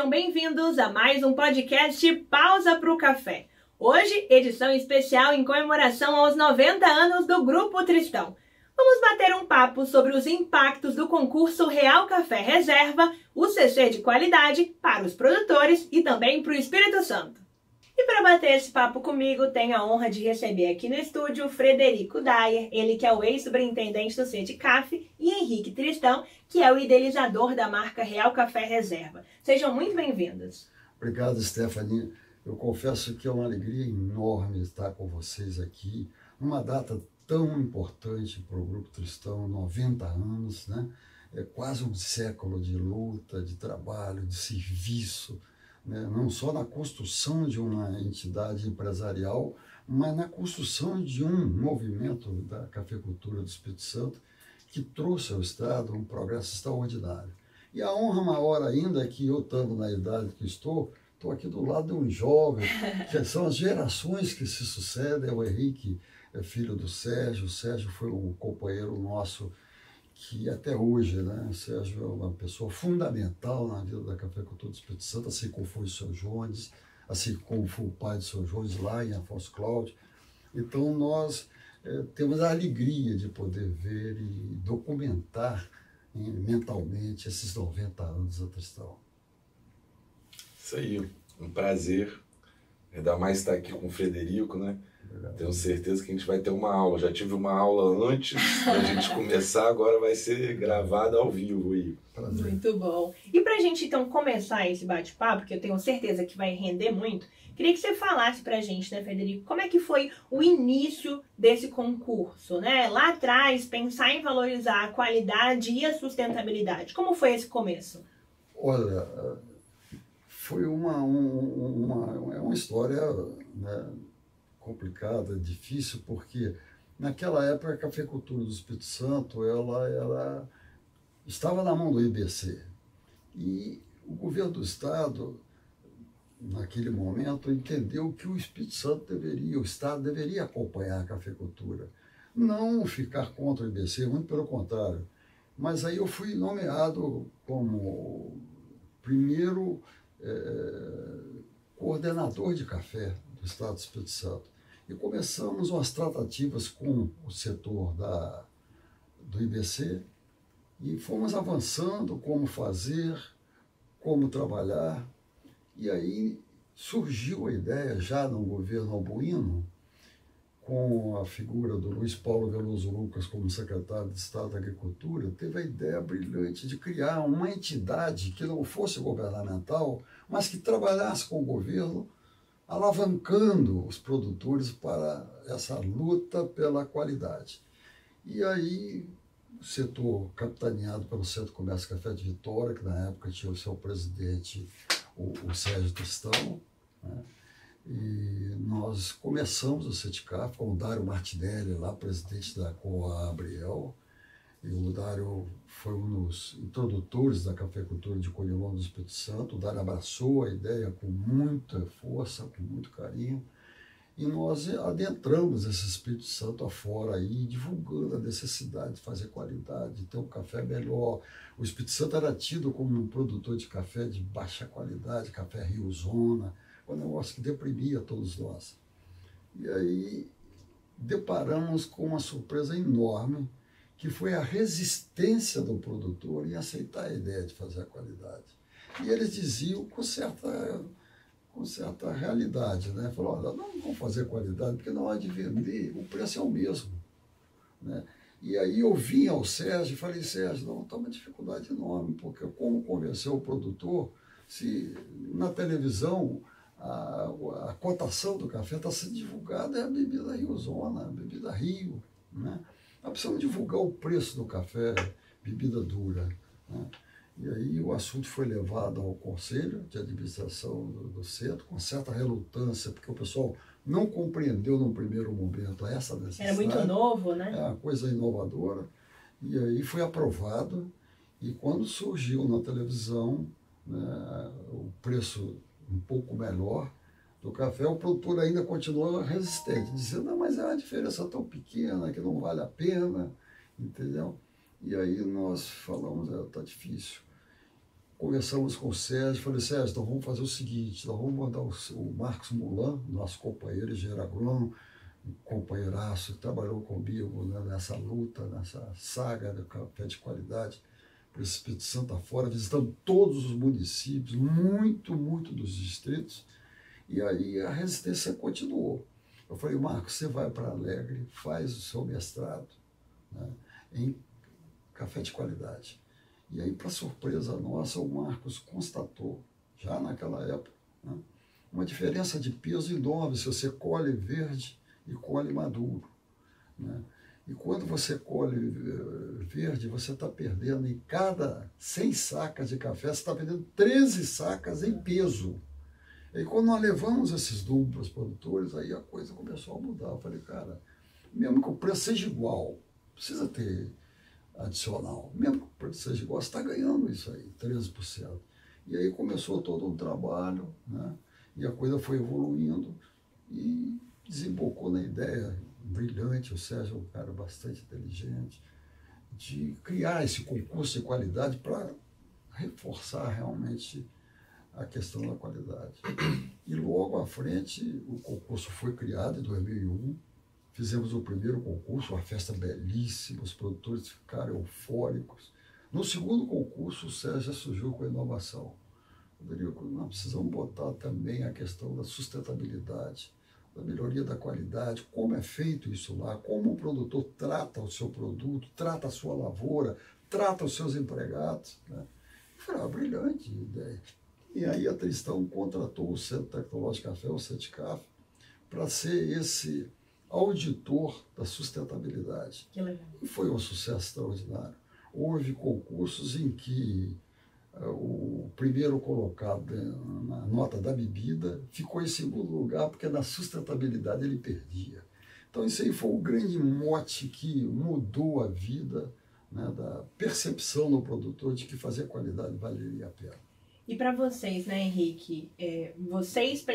sejam bem-vindos a mais um podcast Pausa pro Café. Hoje, edição especial em comemoração aos 90 anos do Grupo Tristão. Vamos bater um papo sobre os impactos do concurso Real Café Reserva, o CC de qualidade, para os produtores e também para o Espírito Santo. E para bater esse papo comigo, tenho a honra de receber aqui no estúdio Frederico Dayer, ele que é o ex-superintendente do CEDCAF, e Henrique Tristão, que é o idealizador da marca Real Café Reserva. Sejam muito bem-vindos. Obrigado, Stephanie. Eu confesso que é uma alegria enorme estar com vocês aqui, numa data tão importante para o Grupo Tristão, 90 anos, né? É quase um século de luta, de trabalho, de serviço, né? Não só na construção de uma entidade empresarial, mas na construção de um movimento da cafeicultura do Espírito Santo que trouxe ao Estado um progresso extraordinário. E a honra maior ainda é que eu, estando na idade que estou aqui do lado de um jovem, que são as gerações que se sucedem. O Henrique é filho do Sérgio, o Sérgio foi um companheiro nosso que até hoje, né, o Sérgio é uma pessoa fundamental na vida da cafeicultura do Espírito Santo, assim como foi o seu Jones, assim como foi o pai do seu Jones lá em Afonso Cláudio. Então nós temos a alegria de poder ver e documentar mentalmente esses 90 anos da Tristão. Isso aí, um prazer, ainda mais estar aqui com o Frederico, né? Tenho certeza que a gente vai ter uma aula. Já tive uma aula antes da gente começar, agora vai ser gravada ao vivo aí. Prazer. Muito bom. E pra gente então começar esse bate-papo, que eu tenho certeza que vai render muito, queria que você falasse pra gente, né, Frederico, como é que foi o início desse concurso, né? Lá atrás, pensar em valorizar a qualidade e a sustentabilidade. Como foi esse começo? Olha, foi uma história, né, complicada, difícil, porque naquela época a cafeicultura do Espírito Santo ela estava na mão do IBC. E o governo do Estado, naquele momento, entendeu que o Espírito Santo o Estado deveria acompanhar a cafeicultura, não ficar contra o IBC, muito pelo contrário. Mas aí eu fui nomeado como primeiro coordenador de café do Estado do Espírito Santo. E começamos umas tratativas com o setor do IBC e fomos avançando como fazer, como trabalhar. E aí surgiu a ideia, já no governo Albuino, com a figura do Luiz Paulo Veloso Lucas como secretário de Estado da Agricultura, teve a ideia brilhante de criar uma entidade que não fosse governamental, mas que trabalhasse com o governo, alavancando os produtores para essa luta pela qualidade. E aí o setor capitaneado pelo Centro de Comércio Café de Vitória, que na época tinha o seu presidente, o Sérgio Tristão, né? E nós começamos o CEDCAF com o Dário Martinelli, lá presidente da Coa Abriel, e o Dário foi um dos introdutores da cafeicultura de Conilon do Espírito Santo. O Dário abraçou a ideia com muita força, com muito carinho, e nós adentramos esse Espírito Santo afora aí, divulgando a necessidade de fazer qualidade, de ter um café melhor. O Espírito Santo era tido como um produtor de café de baixa qualidade, café Rio Zona, um negócio que deprimia todos nós. E aí deparamos com uma surpresa enorme, que foi a resistência do produtor em aceitar a ideia de fazer a qualidade. E eles diziam com certa realidade, né? Falaram, olha, não vamos fazer qualidade, porque na hora de vender, o preço é o mesmo, né? E aí eu vim ao Sérgio e falei, Sérgio, não, está uma dificuldade enorme, porque como convencer o produtor se na televisão a cotação do café está sendo divulgada, é a bebida Rio Zona, a bebida Rio, né? Nós precisamos divulgar o preço do café, bebida dura, né? E aí o assunto foi levado ao Conselho de Administração do Centro, com certa relutância, porque o pessoal não compreendeu no primeiro momento essa necessidade. Era muito novo, né? É uma coisa inovadora. E aí foi aprovado, e quando surgiu na televisão, né, o preço um pouco melhor do café, o produtor ainda continuou resistente, dizendo, não, mas é uma diferença tão pequena que não vale a pena, entendeu? E aí nós falamos, está difícil. conversamos com o Sérgio, falei, Sérgio, então vamos fazer o seguinte, nós vamos mandar o Marcos Mulan, nosso companheiro, engenheiro agrônomo, um companheiraço que trabalhou comigo, né, nessa luta, nessa saga do café de qualidade, para o Espírito Santo afora, visitando todos os municípios, muito dos distritos, e aí a resistência continuou. Eu falei, Marcos, você vai para Alegre, faz o seu mestrado, né, em café de qualidade. E aí, para surpresa nossa, o Marcos constatou, já naquela época, né, uma diferença de peso enorme se você colhe verde e colhe maduro, né? E quando você colhe verde, você está perdendo em cada 100 sacas de café, você está perdendo 13 sacas em peso. E quando nós levamos esses números para os produtores, aí a coisa começou a mudar. Eu falei, cara, mesmo que o preço seja igual, precisa ter adicional. Mesmo que o preço seja igual, você está ganhando isso aí, 13%. E aí começou todo um trabalho, né? E a coisa foi evoluindo e desembocou na ideia brilhante, o Sérgio é um cara bastante inteligente, de criar esse concurso de qualidade para reforçar realmente a questão da qualidade. E logo à frente, o concurso foi criado em 2001, fizemos o primeiro concurso, uma festa belíssima, os produtores ficaram eufóricos. No segundo concurso, o Sérgio já surgiu com a inovação. Rodrigo, nós precisamos botar também a questão da sustentabilidade, da melhoria da qualidade, como é feito isso lá, como o produtor trata o seu produto, trata a sua lavoura, trata os seus empregados, né? Eu falei, brilhante ideia. E aí a Tristão contratou o Centro Tecnológico Café, o CETCAF, para ser esse auditor da sustentabilidade. Que legal. E foi um sucesso extraordinário. Houve concursos em que o primeiro colocado na nota da bebida ficou em segundo lugar, porque na sustentabilidade ele perdia. Então isso aí foi o grande mote que mudou a vida, né, da percepção do produtor de que fazer qualidade valeria a pena. E para vocês, né, Henrique, vocês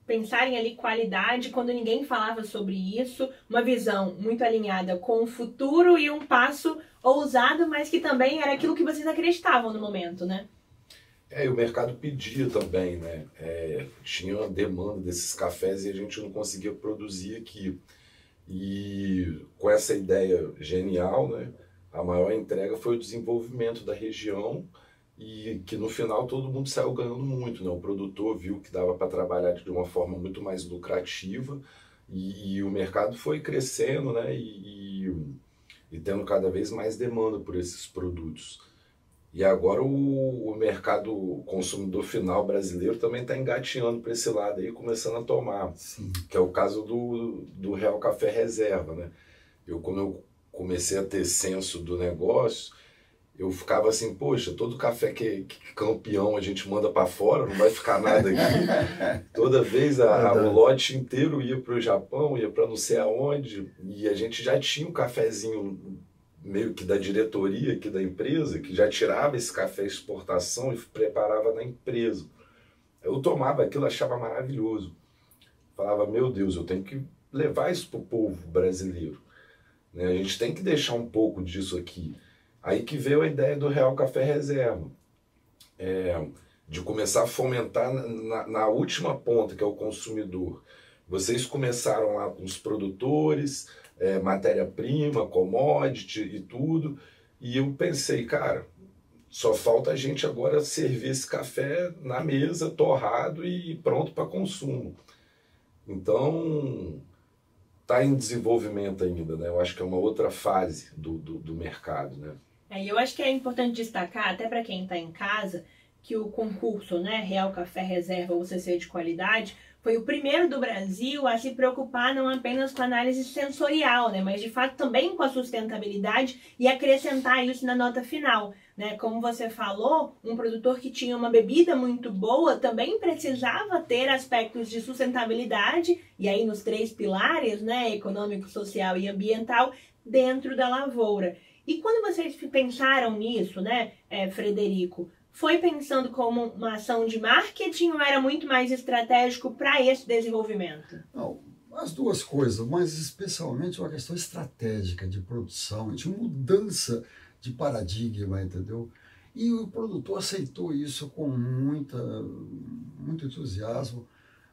pensarem ali qualidade quando ninguém falava sobre isso, uma visão muito alinhada com o futuro e um passo ousado, mas que também era aquilo que vocês acreditavam no momento, né? E o mercado pedia também, né? Tinha uma demanda desses cafés e a gente não conseguia produzir aqui. E com essa ideia genial, né, a maior entrega foi o desenvolvimento da região, e que no final todo mundo saiu ganhando muito, né? O produtor viu que dava para trabalhar de uma forma muito mais lucrativa e o mercado foi crescendo, né? E tendo cada vez mais demanda por esses produtos. E agora o mercado consumidor final brasileiro também está engateando para esse lado aí, começando a tomar. Sim. Que é o caso do Real Café Reserva, né? Quando eu comecei a ter senso do negócio, eu ficava assim, poxa, todo café que campeão a gente manda para fora, não vai ficar nada aqui. Toda vez o lote inteiro ia para o Japão, ia para não sei aonde, e a gente já tinha um cafezinho meio que da diretoria aqui da empresa, que já tirava esse café exportação e preparava na empresa. Eu tomava aquilo, achava maravilhoso. Falava, meu Deus, eu tenho que levar isso para o povo brasileiro, né? A gente tem que deixar um pouco disso aqui. Aí que veio a ideia do Real Café Reserva, de começar a fomentar na última ponta, que é o consumidor. Vocês começaram lá com os produtores, matéria-prima, commodity e tudo, e eu pensei, cara, só falta a gente agora servir esse café na mesa, torrado e pronto para consumo. Então, está em desenvolvimento ainda, né? Eu acho que é uma outra fase do mercado, né? E eu acho que é importante destacar, até para quem está em casa, que o concurso, né, Real Café Reserva UCC de qualidade foi o primeiro do Brasil a se preocupar não apenas com a análise sensorial, né, mas de fato também com a sustentabilidade e acrescentar isso na nota final, né? Como você falou, um produtor que tinha uma bebida muito boa também precisava ter aspectos de sustentabilidade, e aí nos 3 pilares, né, econômico, social e ambiental, dentro da lavoura. E quando vocês pensaram nisso, né, Frederico, foi pensando como uma ação de marketing ou era muito mais estratégico para esse desenvolvimento? Não, as duas coisas, mas especialmente uma questão estratégica de produção, de mudança de paradigma, entendeu? E o produtor aceitou isso com muito entusiasmo.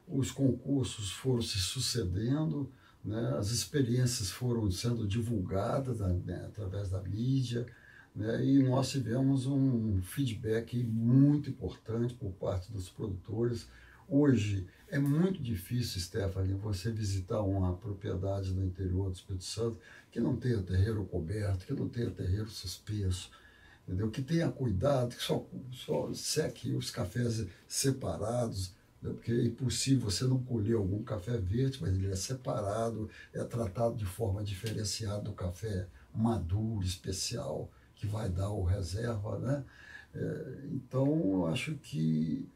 Os concursos foram se sucedendo, né? As experiências foram sendo divulgadas, né, através da mídia, né? E nós tivemos um feedback muito importante por parte dos produtores. Hoje é muito difícil, Stephanie, você visitar uma propriedade no interior do Espírito Santo que não tenha terreiro coberto, que não tenha terreiro suspenso, entendeu? Que tenha cuidado, que só seque os cafés separados, né? Porque é impossível você não colher algum café verde, mas ele é separado, é tratado de forma diferenciada do café maduro, especial, que vai dar o reserva, né? Então, eu acho que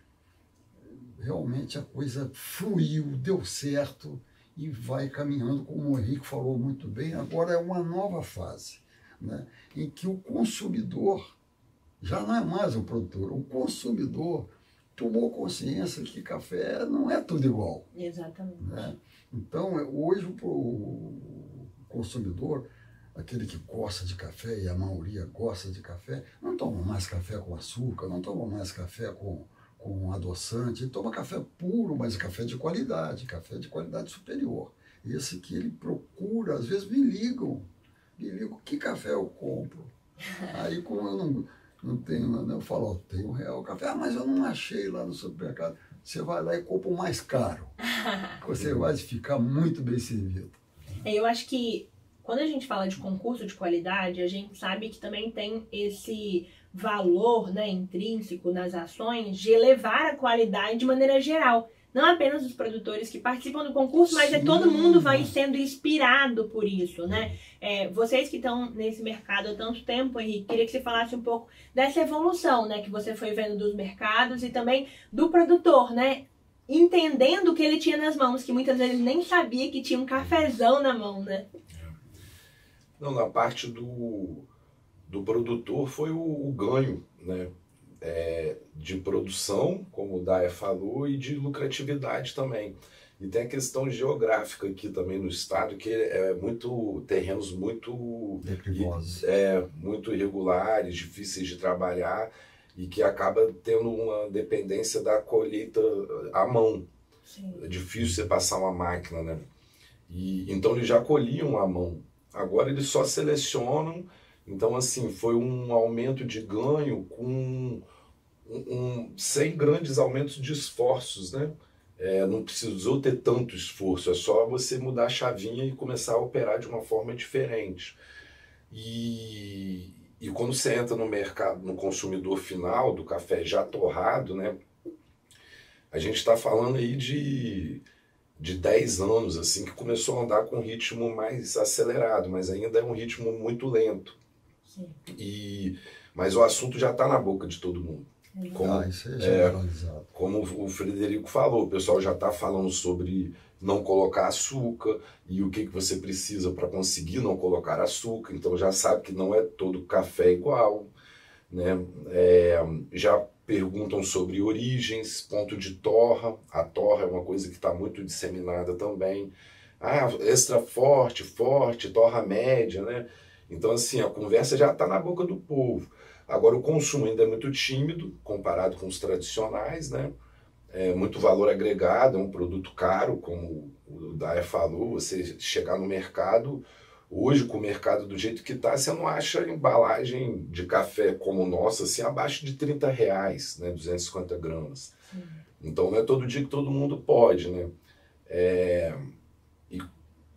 realmente a coisa fluiu, deu certo e vai caminhando, como o Henrique falou muito bem. Agora é uma nova fase, né, em que o consumidor já não é mais o produtor, o consumidor tomou consciência que café não é tudo igual. Exatamente. Né? Então, hoje o consumidor, aquele que gosta de café, e a maioria gosta de café, não toma mais café com açúcar, não toma mais café com adoçante, ele toma café puro, mas café de qualidade superior. Esse que ele procura, às vezes me ligam, que café eu compro? Aí, como eu não tenho, eu falo, ó, tem R$1 o café, mas eu não achei lá no supermercado. Você vai lá e compra o mais caro. Você vai ficar muito bem servido. Eu acho que quando a gente fala de concurso de qualidade, a gente sabe que também tem esse valor, né, intrínseco nas ações de elevar a qualidade de maneira geral. Não apenas os produtores que participam do concurso, mas todo mundo vai sendo inspirado por isso, né? Vocês que estão nesse mercado há tanto tempo, Henrique, queria que você falasse um pouco dessa evolução, né, que você foi vendo dos mercados e também do produtor, né? Entendendo o que ele tinha nas mãos, que muitas vezes nem sabia que tinha um cafezão na mão, né? Não, na parte do produtor foi o ganho, né? De produção, como o Daya falou, e de lucratividade também. E tem a questão geográfica aqui também no estado, que é terrenos muito declivosos, muito irregulares, difíceis de trabalhar, e que acaba tendo uma dependência da colheita à mão. Sim. É difícil você passar uma máquina, né? Então eles já colhiam à mão. Agora eles só selecionam. Então, assim, foi um aumento de ganho sem grandes aumentos de esforços, né? Não precisou ter tanto esforço, é só você mudar a chavinha e começar a operar de uma forma diferente. E quando você entra no mercado, no consumidor final do café já torrado, né? A gente está falando aí de 10 anos, assim, que começou a andar com um ritmo mais acelerado, mas ainda é um ritmo muito lento. Sim. Mas o assunto já está na boca de todo mundo. Isso é generalizado. Como o Frederico falou, o pessoal já está falando sobre não colocar açúcar e o que você precisa para conseguir não colocar açúcar. Então já sabe que não é todo café igual, né? Já perguntam sobre origens, ponto de torra. A torra é uma coisa que está muito disseminada também. Extra forte, torra média, né? Então, assim, a conversa já está na boca do povo. Agora, o consumo ainda é muito tímido, comparado com os tradicionais, né? Muito valor agregado, é um produto caro, como o Daya falou. Você chegar no mercado, hoje, com o mercado do jeito que está, você não acha embalagem de café como o nosso, assim, abaixo de R$30, né? 250 gramas. Sim. Então, não é todo dia que todo mundo pode, né?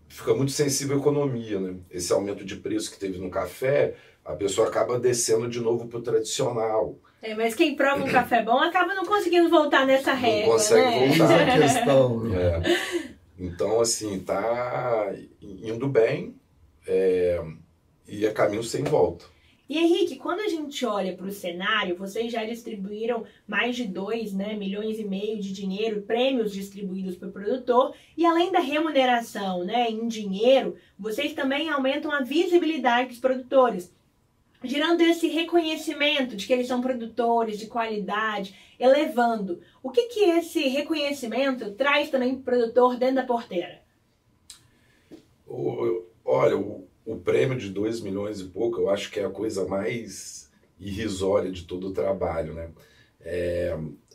Fica muito sensível à economia, né? Esse aumento de preço que teve no café, a pessoa acaba descendo de novo para o tradicional. Mas quem prova um café bom acaba não conseguindo voltar nessa regra, não consegue voltar. Essa questão. Então, assim, tá indo bem e é caminho sem volta. E Henrique, quando a gente olha para o cenário, vocês já distribuíram mais de 2 milhões e meio de dinheiro, prêmios distribuídos para o produtor, e além da remuneração, né, em dinheiro, vocês também aumentam a visibilidade dos produtores, gerando esse reconhecimento de que eles são produtores de qualidade, elevando. O que esse reconhecimento traz também para o produtor dentro da porteira? Olha, o prêmio de 2 milhões e pouco, eu acho que é a coisa mais irrisória de todo o trabalho, né?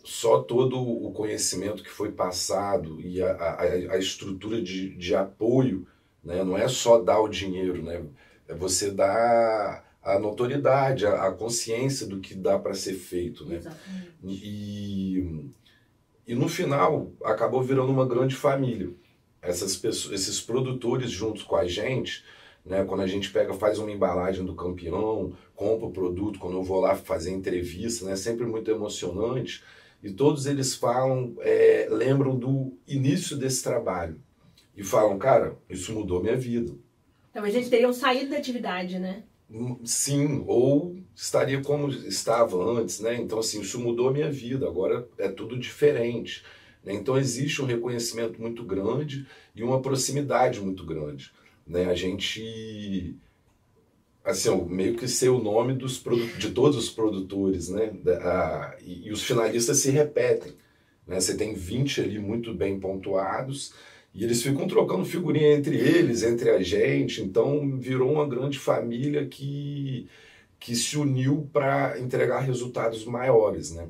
Só todo o conhecimento que foi passado e a estrutura de apoio, né? Não é só dar o dinheiro, né? É você dar a notoriedade, a consciência do que dá para ser feito, né? E no final acabou virando uma grande família. Essas pessoas, esses produtores juntos com a gente, né? Quando a gente pega, faz uma embalagem do campeão, compra o produto, quando eu vou lá fazer entrevista, né? Sempre muito emocionante. E todos eles falam, lembram do início desse trabalho. E falam, cara, isso mudou minha vida. Talvez eles teriam saído da atividade, né? Sim, ou estaria como estava antes, né? Então, assim, isso mudou a minha vida, agora é tudo diferente, né? Então, existe um reconhecimento muito grande e uma proximidade muito grande, né? A gente, assim, meio que ser o nome de todos os produtores, né? E os finalistas se repetem, né? Você tem 20 ali muito bem pontuados, e eles ficam trocando figurinha entre eles, entre a gente, então virou uma grande família que se uniu para entregar resultados maiores, né?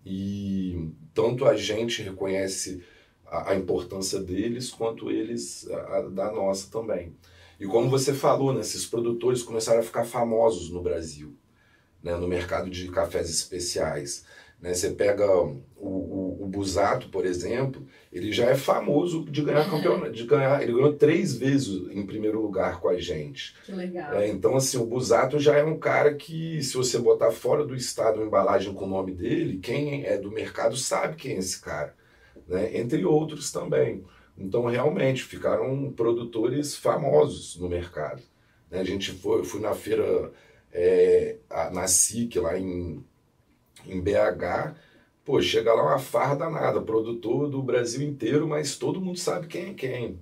E tanto a gente reconhece a importância deles, quanto eles da nossa também. E como você falou, né, esses produtores começaram a ficar famosos no Brasil, né, no mercado de cafés especiais. Né, você pega o Busato, por exemplo, ele já é famoso de ganhar campeonato, ele ganhou 3 vezes em primeiro lugar com a gente. Que legal. Então, assim, o Busato já é um cara que, se você botar fora do estado uma embalagem com o nome dele, quem é do mercado sabe quem é esse cara, né? Entre outros também. Então, realmente, ficaram produtores famosos no mercado. Né? Eu fui na feira, na SIC, lá em BH, pô, chega lá uma farra danada, produtor do Brasil inteiro, mas todo mundo sabe quem é quem.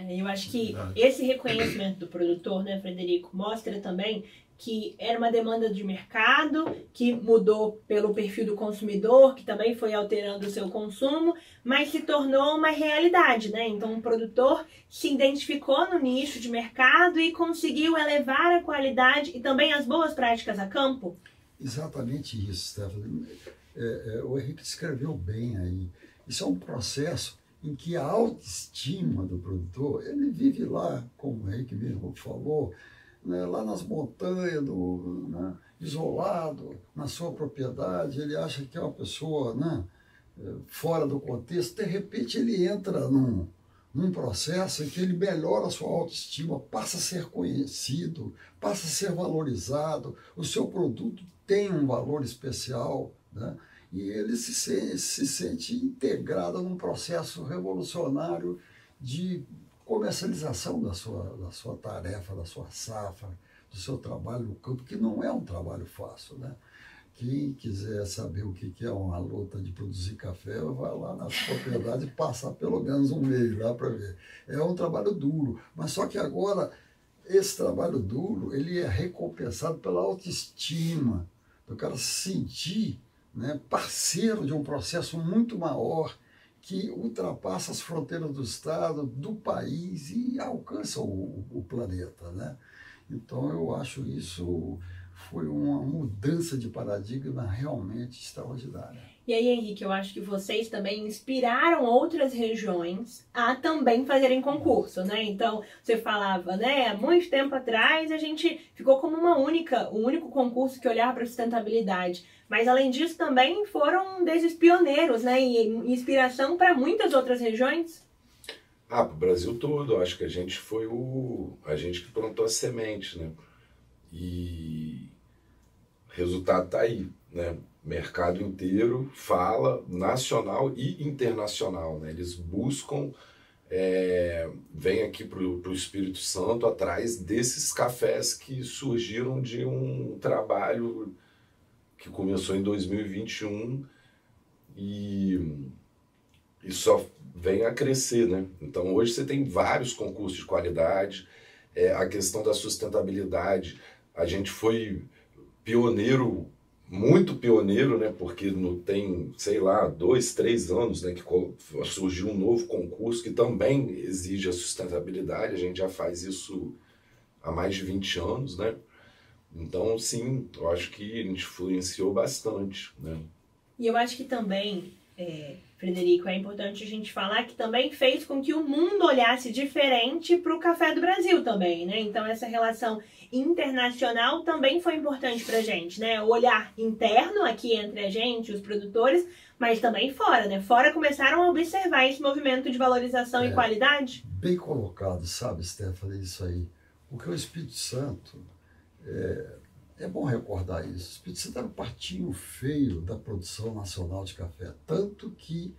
Eu acho que esse reconhecimento do produtor, né, Frederico, mostra também que era uma demanda de mercado, que mudou pelo perfil do consumidor, que também foi alterando o seu consumo, mas se tornou uma realidade, né? Então o produtor se identificou no nicho de mercado e conseguiu elevar a qualidade e também as boas práticas a campo. Exatamente isso, Stephanie. O Henrique descreveu bem aí. Isso é um processo em que a autoestima do produtor, ele vive lá, como o Henrique mesmo falou, né, lá nas montanhas, né, isolado, na sua propriedade, ele acha que é uma pessoa, né, fora do contexto. De repente ele entra num processo em que ele melhora a sua autoestima, passa a ser conhecido, passa a ser valorizado, o seu produto tem um valor especial, né? E ele se sente integrado num processo revolucionário de comercialização da sua tarefa, da sua safra, do seu trabalho no campo, que não é um trabalho fácil, né? Quem quiser saber o que é uma luta de produzir café, vai lá nas propriedades e passar pelo menos um mês lá para ver. É um trabalho duro, mas só que agora esse trabalho duro ele é recompensado pela autoestima, do cara se sentir, né, parceiro de um processo muito maior que ultrapassa as fronteiras do estado, do país e alcança o planeta, né? Então eu acho isso foi uma mudança de paradigma realmente extraordinária. E aí, Henrique, eu acho que vocês também inspiraram outras regiões a também fazerem concurso, né? Então, você falava, né, há muito tempo atrás a gente ficou como o único concurso que olhava para a sustentabilidade. Mas, além disso, também foram desses pioneiros, né? E inspiração para muitas outras regiões. Para o Brasil todo. Eu acho que a gente foi a gente que plantou a semente, né? E o resultado está aí, né? Mercado inteiro fala, nacional e internacional, né? Eles buscam, vêm aqui para o Espírito Santo atrás desses cafés que surgiram de um trabalho que começou em 2021 e só vem a crescer, né? Então hoje você tem vários concursos de qualidade, a questão da sustentabilidade, a gente foi pioneiro, muito pioneiro, né? Porque tem, sei lá, 2, 3 anos, né, que surgiu um novo concurso que também exige a sustentabilidade. A gente já faz isso há mais de 20 anos, né? Então, sim, eu acho que a gente influenciou bastante, né? E eu acho que também, Frederico, é importante a gente falar que também fez com que o mundo olhasse diferente para o café do Brasil também, né? Então essa relação internacional também foi importante para a gente, né? O olhar interno aqui entre a gente, os produtores, mas também fora, né? Fora começaram a observar esse movimento de valorização e qualidade. Bem colocado, sabe, Stephanie, isso aí. Porque o Espírito Santo, é bom recordar isso, o Espírito Santo era o patinho feio da produção nacional de café. Tanto que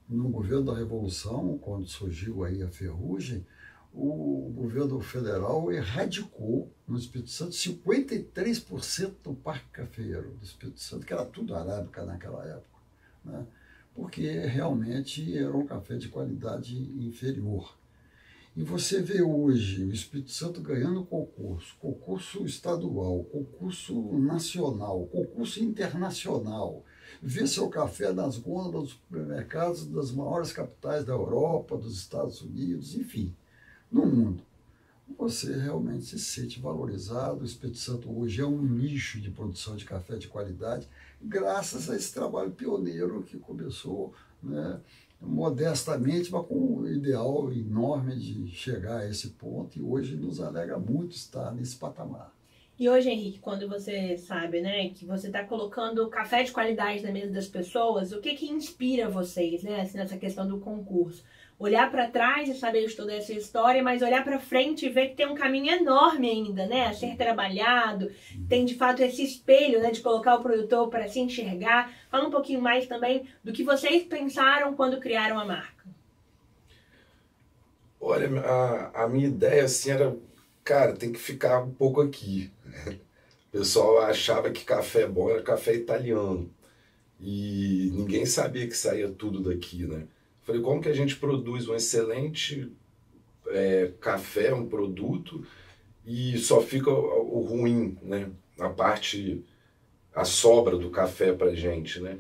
no governo da Revolução, quando surgiu aí a ferrugem, o governo federal erradicou no Espírito Santo 53% do parque cafeiro do Espírito Santo, que era tudo arábica naquela época, né? Porque realmente era um café de qualidade inferior. E você vê hoje o Espírito Santo ganhando concurso estadual, concurso nacional, concurso internacional. Vê seu café nas gôndolas dos supermercados das maiores capitais da Europa, dos Estados Unidos, enfim, no mundo. Você realmente se sente valorizado. O Espírito Santo hoje é um nicho de produção de café de qualidade, graças a esse trabalho pioneiro que começou, né, modestamente, mas com um ideal enorme de chegar a esse ponto, e hoje nos alegra muito estar nesse patamar. E hoje, Henrique, quando você sabe, né, que você está colocando café de qualidade na mesa das pessoas, o que inspira vocês, né, assim, nessa questão do concurso? Olhar para trás e saber de toda essa história, mas olhar para frente e ver que tem um caminho enorme ainda, né, a ser trabalhado, tem de fato esse espelho, né, de colocar o produtor para se enxergar. Fala um pouquinho mais também do que vocês pensaram quando criaram a marca. Olha, a minha ideia assim era, cara, tem que ficar um pouco aqui. O pessoal achava que café bom era café italiano e ninguém sabia que saía tudo daqui, né? Falei, como que a gente produz um excelente café, um produto, e só fica o ruim, né? A sobra do café pra gente, né?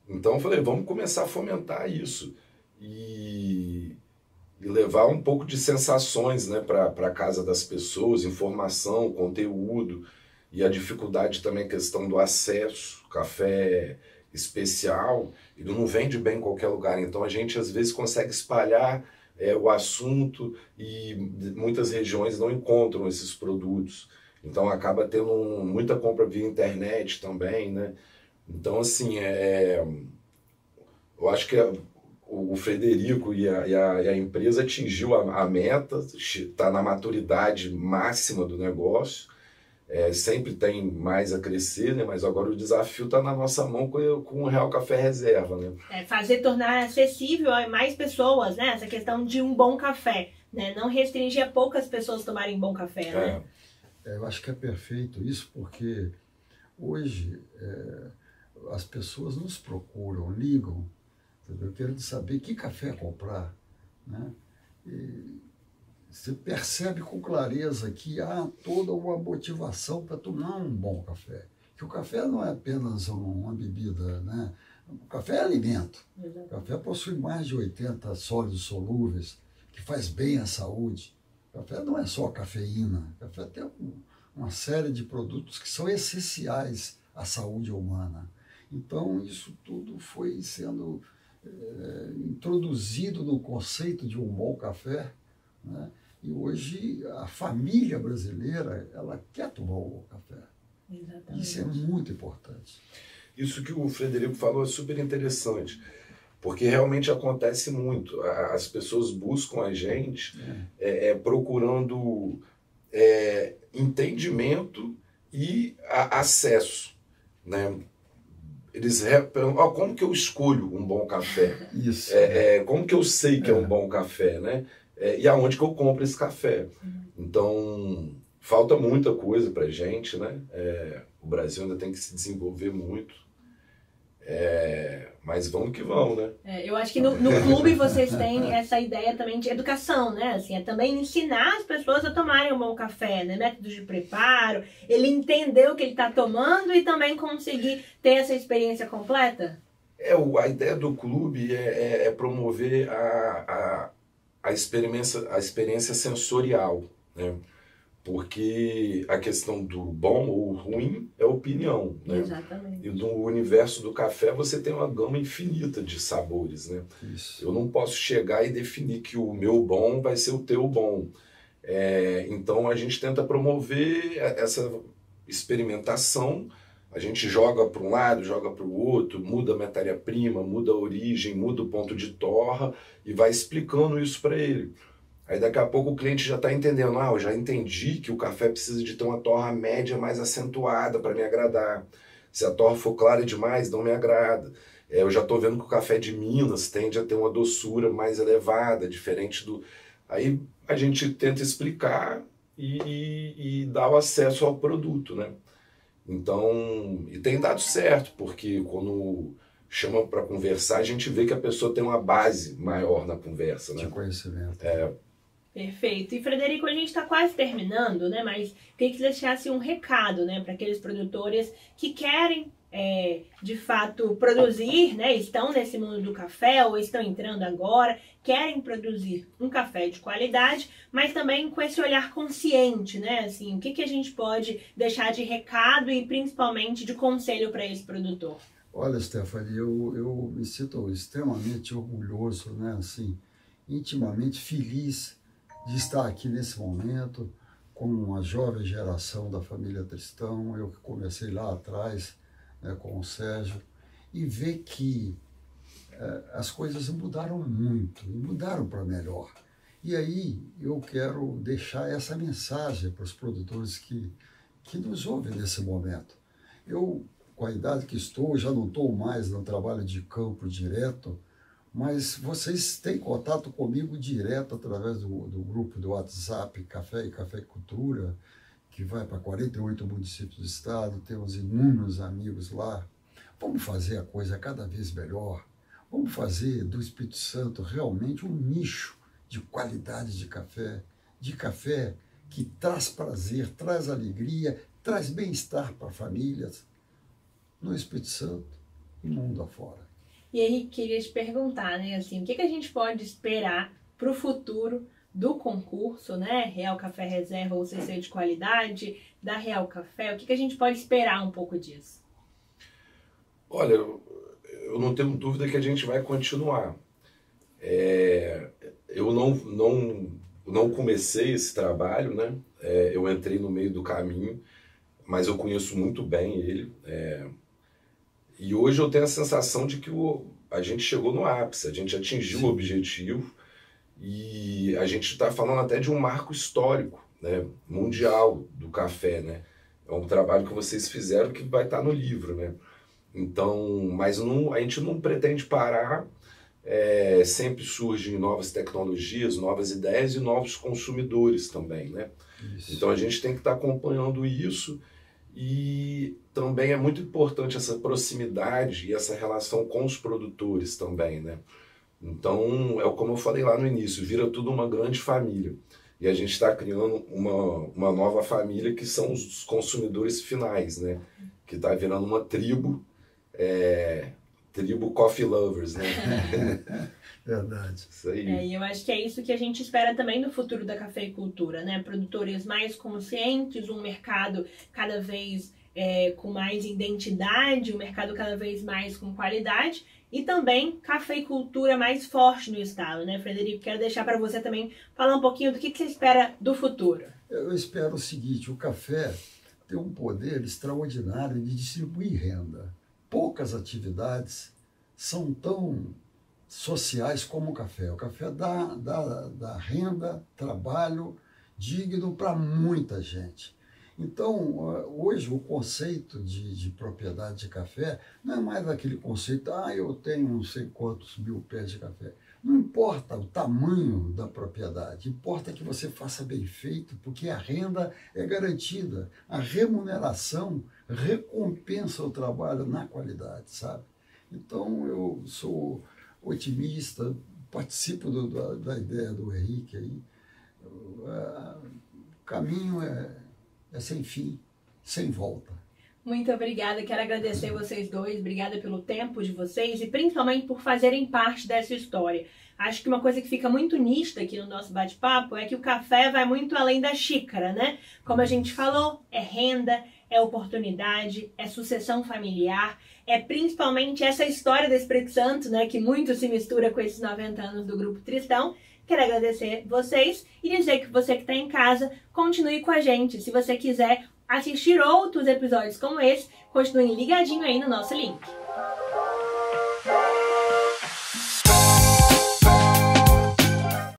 Então eu falei, vamos começar a fomentar isso e levar um pouco de sensações, né, para a casa das pessoas, informação, conteúdo, e a dificuldade também, a questão do acesso, café especial, ele não vende bem em qualquer lugar, então a gente às vezes consegue espalhar o assunto e muitas regiões não encontram esses produtos, então acaba tendo muita compra via internet também, né? Então assim, eu acho que o Frederico e a empresa atingiu a meta, está na maturidade máxima do negócio, sempre tem mais a crescer, né? Mas agora o desafio está na nossa mão com o Real Café Reserva, né? Tornar acessível a mais pessoas, né? Essa questão de um bom café, né? Não restringir a poucas pessoas tomarem bom café, né? Eu acho que é perfeito isso, porque hoje as pessoas nos procuram, ligam, eu quero saber que café comprar, né? E você percebe com clareza que há toda uma motivação para tomar um bom café. Que o café não é apenas uma bebida, né? O café é alimento. Exato. O café possui mais de 80 sólidos solúveis, que faz bem à saúde. O café não é só cafeína. O café tem uma série de produtos que são essenciais à saúde humana. Então, isso tudo foi sendo introduzido no conceito de um bom café, né? E hoje a família brasileira, ela quer tomar um bom café. Exatamente. Isso é muito importante. Isso que o Frederico falou é super interessante, porque realmente acontece muito. As pessoas buscam a gente procurando entendimento e acesso, né? Eles como que eu escolho um bom café? Isso. Como que eu sei que é um bom café, né? E aonde que eu compro esse café? Então, falta muita coisa pra gente, né? O Brasil ainda tem que se desenvolver muito. Mas vamos que vamos, né? Eu acho que no clube vocês têm essa ideia também de educação, né? Assim, é também ensinar as pessoas a tomarem um bom café, né? Métodos de preparo, ele entender o que ele está tomando e também conseguir ter essa experiência completa? A ideia do clube é promover a experiência sensorial, né? Porque a questão do bom ou ruim é opinião, né? Exatamente. E no universo do café você tem uma gama infinita de sabores, né? Isso. Eu não posso chegar e definir que o meu bom vai ser o teu bom. Então a gente tenta promover essa experimentação. A gente joga para um lado, joga para o outro, muda a matéria-prima, muda a origem, muda o ponto de torra e vai explicando isso para ele. Aí daqui a pouco o cliente já está entendendo, eu já entendi que o café precisa de ter uma torra média mais acentuada para me agradar. Se a torra for clara demais, não me agrada. Eu já estou vendo que o café de Minas tende a ter uma doçura mais elevada, diferente do... Aí a gente tenta explicar e dar o acesso ao produto, né? Então, e tem dado certo, porque quando chama para conversar, a gente vê que a pessoa tem uma base maior na conversa, né? De conhecimento. Perfeito. E Frederico, a gente está quase terminando, né? Mas queria que você deixasse um recado, né, para aqueles produtores que querem, de fato, produzir, né? Estão nesse mundo do café ou estão entrando agora, querem produzir um café de qualidade, mas também com esse olhar consciente, né? Assim, o que a gente pode deixar de recado e principalmente de conselho para esse produtor? Olha, Stephanie, eu me sinto extremamente orgulhoso, né? Assim, intimamente feliz de estar aqui nesse momento com uma jovem geração da família Tristão. Eu que comecei lá atrás, né, com o Sérgio, e ver que as coisas mudaram muito, e mudaram para melhor. E aí eu quero deixar essa mensagem para os produtores que nos ouvem nesse momento. Eu, com a idade que estou, já não estou mais no trabalho de campo direto, mas vocês têm contato comigo direto através do grupo do WhatsApp Café e Cafeicultura, que vai para 48 municípios do estado, temos inúmeros amigos lá. Vamos fazer a coisa cada vez melhor. Vamos fazer do Espírito Santo realmente um nicho de qualidade de café que traz prazer, traz alegria, traz bem-estar para famílias no Espírito Santo e mundo afora. E aí, queria te perguntar, né, assim, o que a gente pode esperar para o futuro do concurso, né, Real Café Reserva ou CC de qualidade, da Real Café? O que a gente pode esperar um pouco disso? Olha, eu não tenho dúvida que a gente vai continuar. Eu não comecei esse trabalho, né? Eu entrei no meio do caminho, mas eu conheço muito bem ele. E hoje eu tenho a sensação de que a gente chegou no ápice, a gente atingiu o objetivo e a gente está falando até de um marco histórico, né, mundial do café, né? É um trabalho que vocês fizeram que vai estar no livro, né? Então, mas a gente não pretende parar, sempre surgem novas tecnologias, novas ideias e novos consumidores também, né? Isso. Então a gente tem que estar acompanhando isso. E também é muito importante essa proximidade e essa relação com os produtores também, né? Então, como eu falei lá no início, vira tudo uma grande família. E a gente está criando uma nova família que são os consumidores finais, né? Que está virando uma tribo, tribo Coffee Lovers, né? Verdade. Isso aí. E eu acho que é isso que a gente espera também no futuro da cafeicultura, né? Produtores mais conscientes, um mercado cada vez com mais identidade, um mercado cada vez mais com qualidade e também cafeicultura mais forte no estado, né, Frederico? Quero deixar para você também falar um pouquinho do que você espera do futuro. Eu espero o seguinte, o café tem um poder extraordinário de distribuir renda. Poucas atividades são tão sociais como o café. O café dá renda, trabalho digno para muita gente. Então, hoje, o conceito de propriedade de café não é mais aquele conceito, eu tenho não sei quantos mil pés de café. Não importa o tamanho da propriedade, importa que você faça bem feito, porque a renda é garantida. A remuneração recompensa o trabalho na qualidade, sabe? Então, eu sou otimista, participo da ideia do Henrique aí. O caminho é sem fim, sem volta. Muito obrigada, quero agradecer vocês dois, obrigada pelo tempo de vocês e principalmente por fazerem parte dessa história. Acho que uma coisa que fica muito nítida aqui no nosso bate-papo é que o café vai muito além da xícara, né? Como a gente falou, é renda, é oportunidade, é sucessão familiar, é principalmente essa história do Espírito Santo, né? Que muito se mistura com esses 90 anos do Grupo Tristão. Quero agradecer vocês e dizer que você que está em casa, continue com a gente. Se você quiser assistir outros episódios como esse, continue ligadinho aí no nosso link.